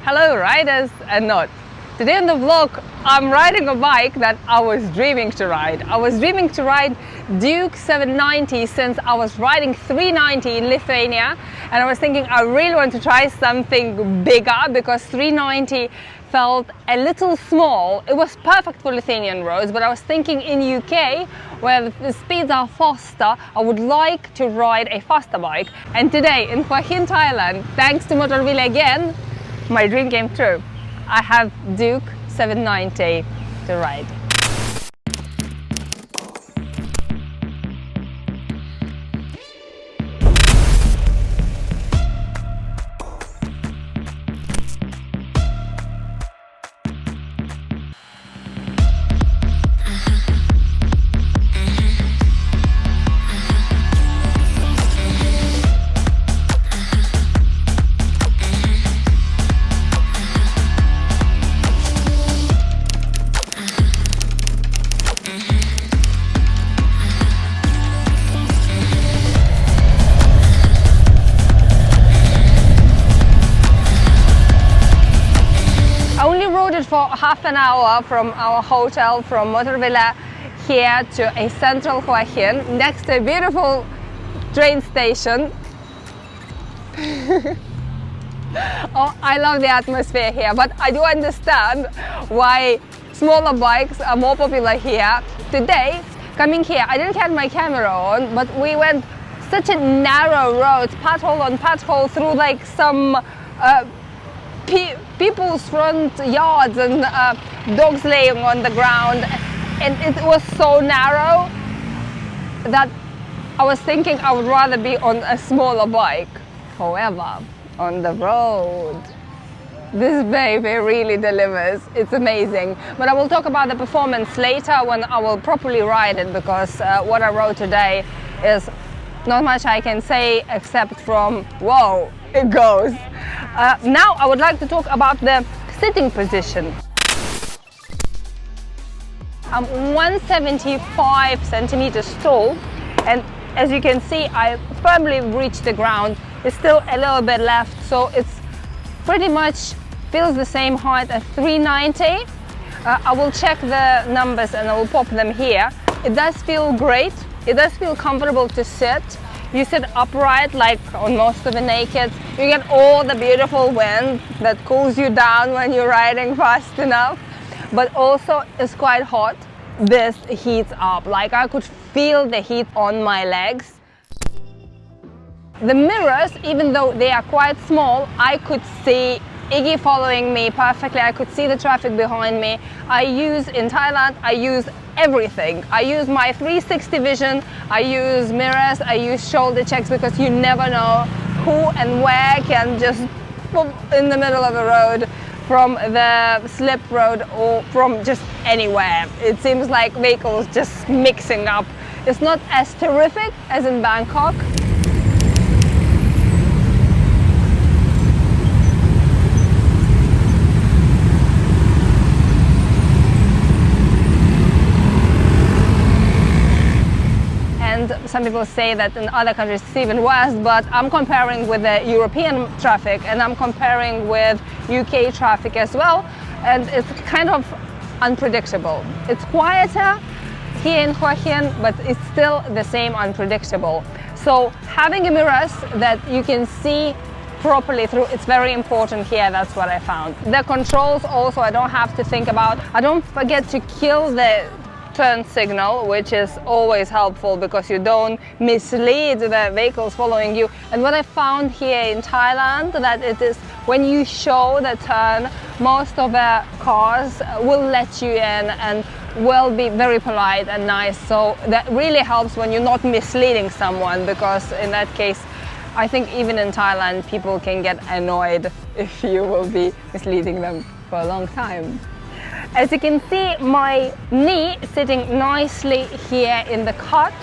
Hello riders and not. Today in the vlog I'm riding a bike that I was dreaming to ride. I was dreaming to ride Duke 790 since I was riding 390 in Lithuania, and I was thinking I really want to try something bigger because 390 felt a little small. It was perfect for Lithuanian roads, but I was thinking in UK where the speeds are faster, I would like to ride a faster bike. And today in Hua Hin, Thailand, thanks to Motorville again, my dream came true. I have Duke 790 to ride. For half an hour from our hotel from Motorville here to a central Hua Hin next to a beautiful train station. Oh, I love the atmosphere here, but I do understand why smaller bikes are more popular here. Today, coming here, I didn't have my camera on, but we went such a narrow road, pothole on pothole, through like some people's front yards and dogs laying on the ground, and it was so narrow that I was thinking I would rather be on a smaller bike. However, on the road, this baby really delivers. It's amazing. But I will talk about the performance later when I will properly ride it, because what I rode today is not much I can say except from whoa, it goes. Now I would like to talk about the sitting position. I'm 175 centimeters tall, and as you can see, I firmly reached the ground. There's still a little bit left, so it's pretty much feels the same height as 390. I will check the numbers and I will pop them here. It does feel great. It does feel comfortable to sit. You sit upright like on most of the nakeds. You get all the beautiful wind that cools you down when you're riding fast enough, but also it's quite hot. This heats up, like I could feel the heat on my legs. The mirrors, even though they are quite small, I could see Iggy following me perfectly. I could see the traffic behind me. In Thailand, I use everything. I use my 360 vision, I use mirrors, I use shoulder checks, because you never know who and where can just boom, in the middle of a road, from the slip road or from just anywhere. It seems like vehicles just mixing up. It's not as terrific as in Bangkok. Some people say that in other countries it's even worse, but I'm comparing with the European traffic and I'm comparing with UK traffic as well, and it's kind of unpredictable. It's quieter here in Hua Hin, but it's still the same unpredictable. So having a mirrors that you can see properly through, it's very important here. That's what I found. The controls also I don't have to think about. I don't forget to kill the turn signal, which is always helpful because you don't mislead the vehicles following you. And what I found here in Thailand, that it is when you show the turn, most of the cars will let you in and will be very polite and nice. So that really helps when you're not misleading someone, because in that case I think even in Thailand people can get annoyed if you will be misleading them for a long time. As you can see, my knee sitting nicely here in the cot.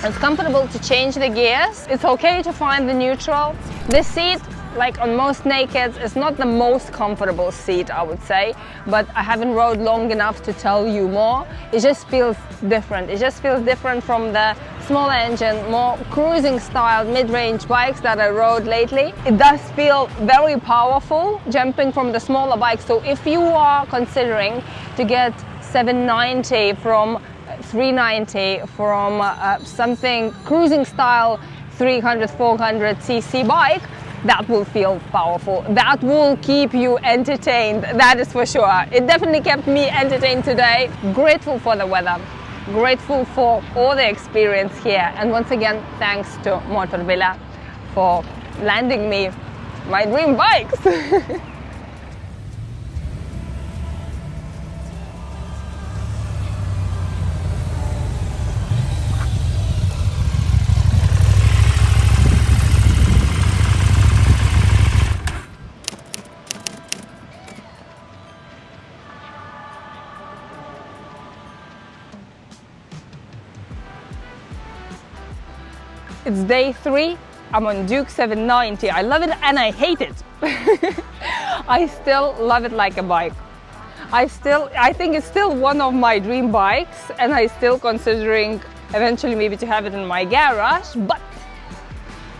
It's comfortable to change the gears. It's okay to find the neutral. The seat like on most nakeds, it's not the most comfortable seat, I would say, but I haven't rode long enough to tell you more. It just feels different. It just feels different from the smaller engine, more cruising style mid-range bikes that I rode lately. It does feel very powerful jumping from the smaller bikes. So if you are considering to get 790 from 390 from something cruising style 300-400 cc bike, that will feel powerful. That will keep you entertained, that is for sure. It definitely kept me entertained today. Grateful for the weather, grateful for all the experience here, and once again thanks to Motorvilla for landing me my dream bikes. It's day 3, I'm on Duke 790. I love it and I hate it. I still love it like a bike. I think it's still one of my dream bikes, and I still considering eventually maybe to have it in my garage, but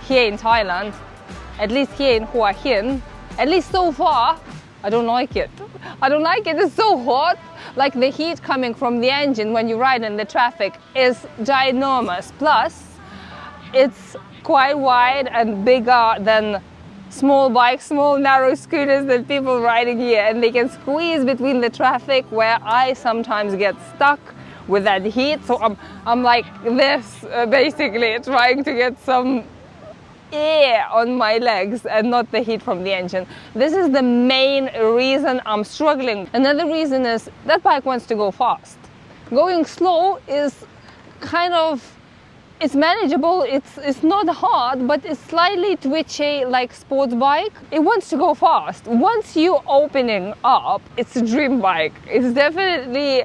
here in Thailand, at least here in Hua Hin, at least so far, I don't like it. I don't like it, it's so hot. Like the heat coming from the engine when you ride in the traffic is ginormous. Plus, it's quite wide and bigger than small bikes, small narrow scooters that people riding here, and they can squeeze between the traffic where I sometimes get stuck with that heat. So I'm like this, basically trying to get some air on my legs and not the heat from the engine. This is the main reason I'm struggling. Another reason is that bike wants to go fast. Going slow is kind of, it's manageable, it's not hard, but it's slightly twitchy like sports bike. It wants to go fast. Once you opening up, it's a dream bike. It's definitely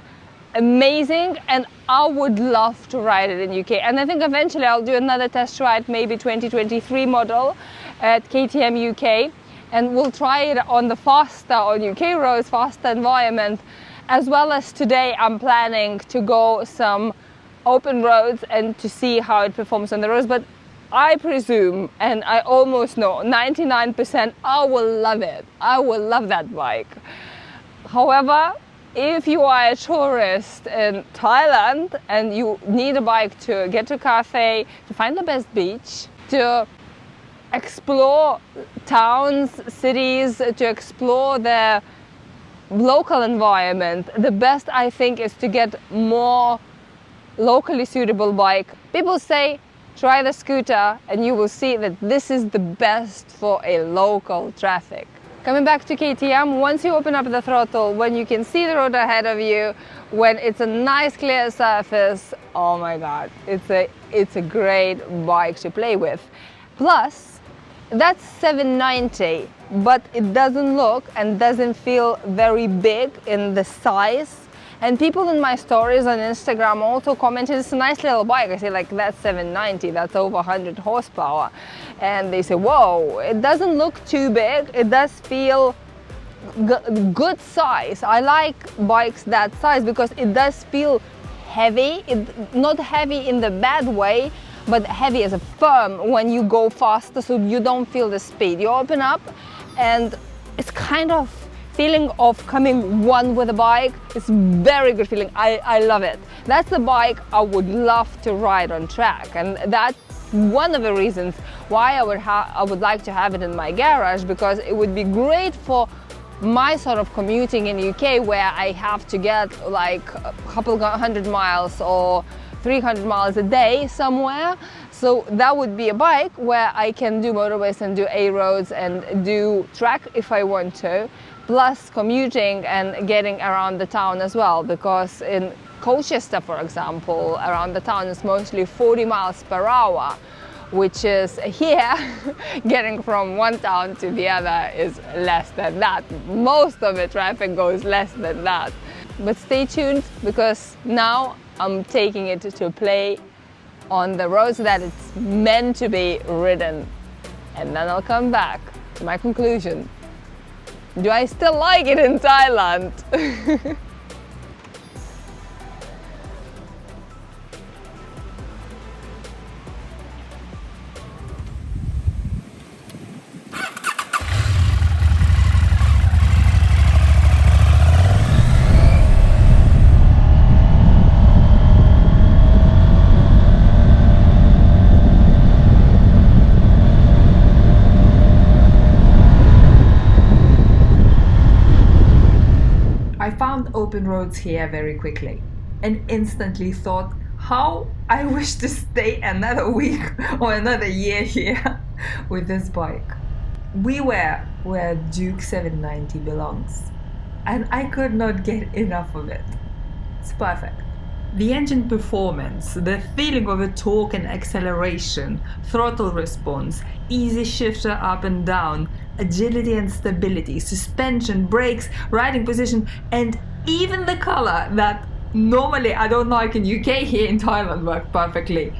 amazing, and I would love to ride it in UK. And I think eventually I'll do another test ride, maybe 2023 model at KTM UK, and we'll try it on the faster, on UK roads, faster environment. As well as today I'm planning to go some open roads and to see how it performs on the roads, but I presume, and I almost know 99% I will love it. I will love that bike. However, if you are a tourist in Thailand and you need a bike to get to a cafe, to find the best beach, to explore towns, cities, to explore the local environment, the best I think is to get more locally suitable bike. People say try the scooter and you will see that this is the best for a local traffic. Coming back to KTM, once you open up the throttle, when you can see the road ahead of you, when it's a nice clear surface, oh my god, it's a great bike to play with. Plus, that's 790, but it doesn't look and doesn't feel very big in the size. And people in my stories on Instagram also commented, it's a nice little bike. I say, like, that's 790, that's over 100 horsepower. And they say, whoa, it doesn't look too big. It does feel good size. I like bikes that size because it does feel heavy. Not heavy in the bad way, but heavy as a firm when you go faster, so you don't feel the speed. You open up and it's kind of feeling of coming one with a bike. It's very good feeling. I love it. That's the bike I would love to ride on track, and that's one of the reasons why I would like to have it in my garage, because it would be great for my sort of commuting in UK, where I have to get like a couple 100 miles or 300 miles a day somewhere. So that would be a bike where I can do motorways and do A roads and do track if I want to, plus commuting and getting around the town as well, because in Colchester, for example, around the town is mostly 40 miles per hour, which is here, getting from one town to the other is less than that. Most of the traffic goes less than that. But stay tuned, because now I'm taking it to play on the roads that it's meant to be ridden, and then I'll come back My conclusion. Do I still like it in Thailand? I found open roads here very quickly and instantly thought how I wish to stay another week or another year here with this bike. We were where Duke 790 belongs, and I could not get enough of it. It's perfect. The engine performance, the feeling of the torque and acceleration, throttle response, easy shifter up and down, agility and stability, suspension, brakes, riding position, and even the color that normally I don't like in UK, here in Thailand worked perfectly.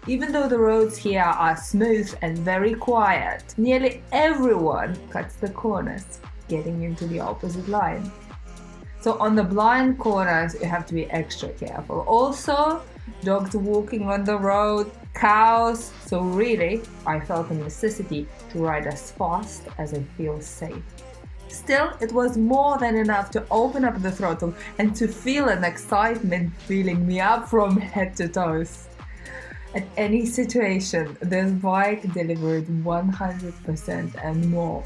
Even though the roads here are smooth and very quiet, nearly everyone cuts the corners, getting into the opposite line. So on the blind corners, you have to be extra careful. Also, dogs walking on the road, cows. So really, I felt a necessity to ride as fast as I feel safe. Still, it was more than enough to open up the throttle and to feel an excitement filling me up from head to toes. At any situation, this bike delivered 100% and more.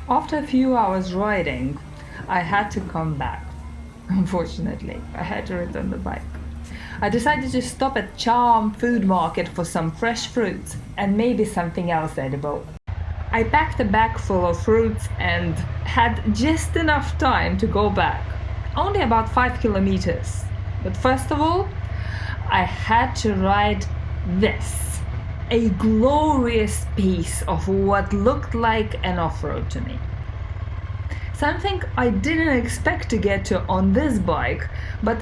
After a few hours riding, I had to come back. Unfortunately, I had to return the bike. I decided to stop at Charm Food Market for some fresh fruits and maybe something else edible. I packed a bag full of fruits and had just enough time to go back. Only about 5 kilometers. But first of all, I had to ride this. A glorious piece of what looked like an off-road to me. Something I didn't expect to get to on this bike, but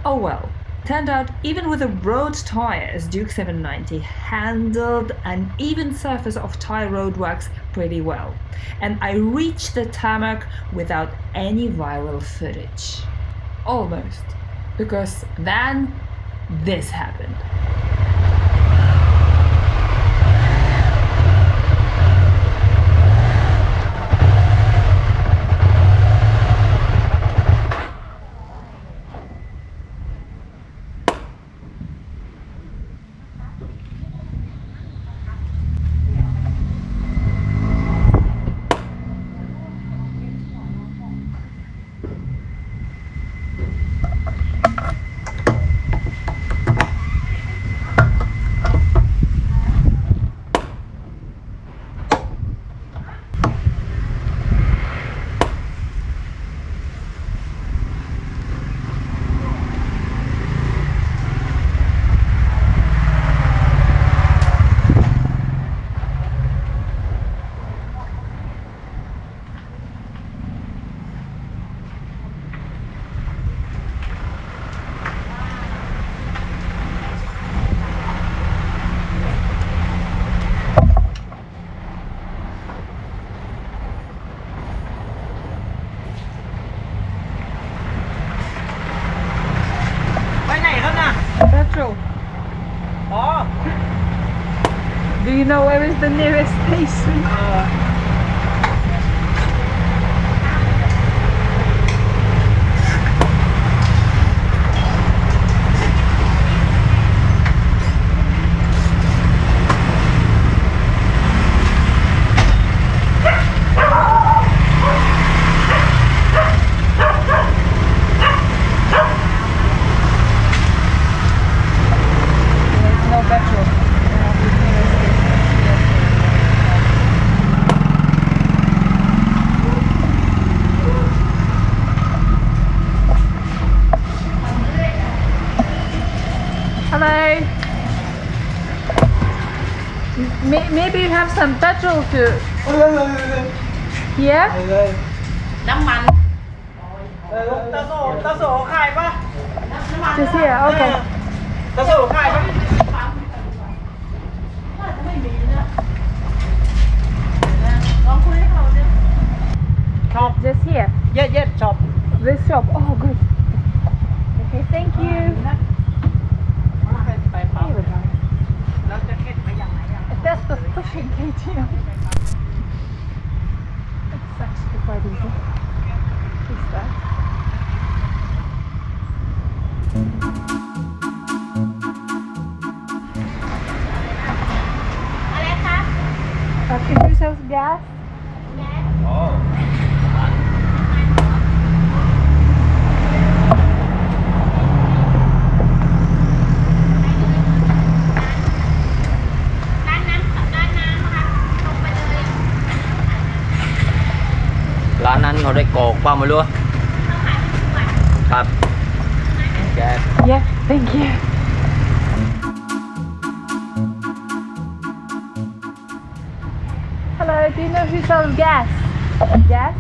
oh well. Turned out, even with the road tires, Duke 790 handled an even surface of Thai roadworks pretty well. And I reached the tarmac without any viral footage. Almost. Because then, this happened. you know where is the nearest station? Hello. Maybe you have some petrol too. Yeah? น้ำมัน ตาโสขายปะ Just here. Okay. ตาโสขายปะ ลองคุยให้เขาเนี่ย ช็อป Just here. เย็ดช็อป This shop. Oh, good. Okay. Thank you. ไปปั๊มแล้วจะเข็ดไปยังไงอ่ะ That's the pushing KTM. It's actually quite easy. What's that? Can you sell gas? ร้านนั้นเขาได้กรอกเปล่าไม่รู้ครับแก Yeah, thank you. Hello, do you know who sells gas? Gas?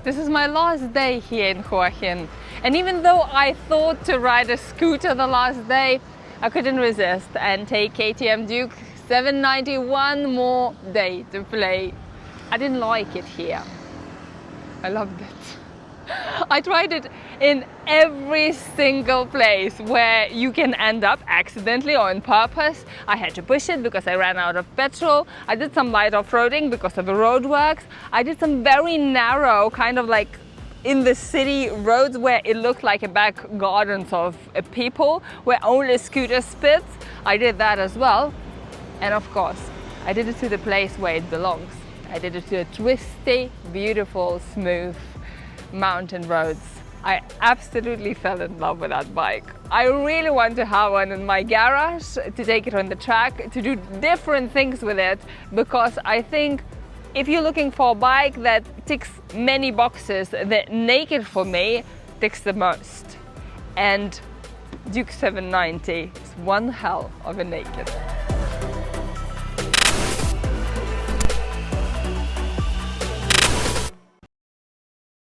This is my last day here in Hua Hin, and even though I thought to ride a scooter the last day, I couldn't resist and take KTM Duke 790 one more day to play. I didn't like it here. I loved it. I tried it in every single place where you can end up accidentally or on purpose. I had to push it because I ran out of petrol. I did some light off-roading because of the roadworks. I did some very narrow, kind of like in the city roads where it looked like a back gardens of people where only scooter spits. I did that as well. And of course, I did it to the place where it belongs. I did it to a twisty, beautiful, smooth mountain roads. I absolutely fell in love with that bike. I really want to have one in my garage, to take it on the track, to do different things with it, because I think if you're looking for a bike that ticks many boxes, the Naked for me ticks the most. And Duke 790 is one hell of a Naked.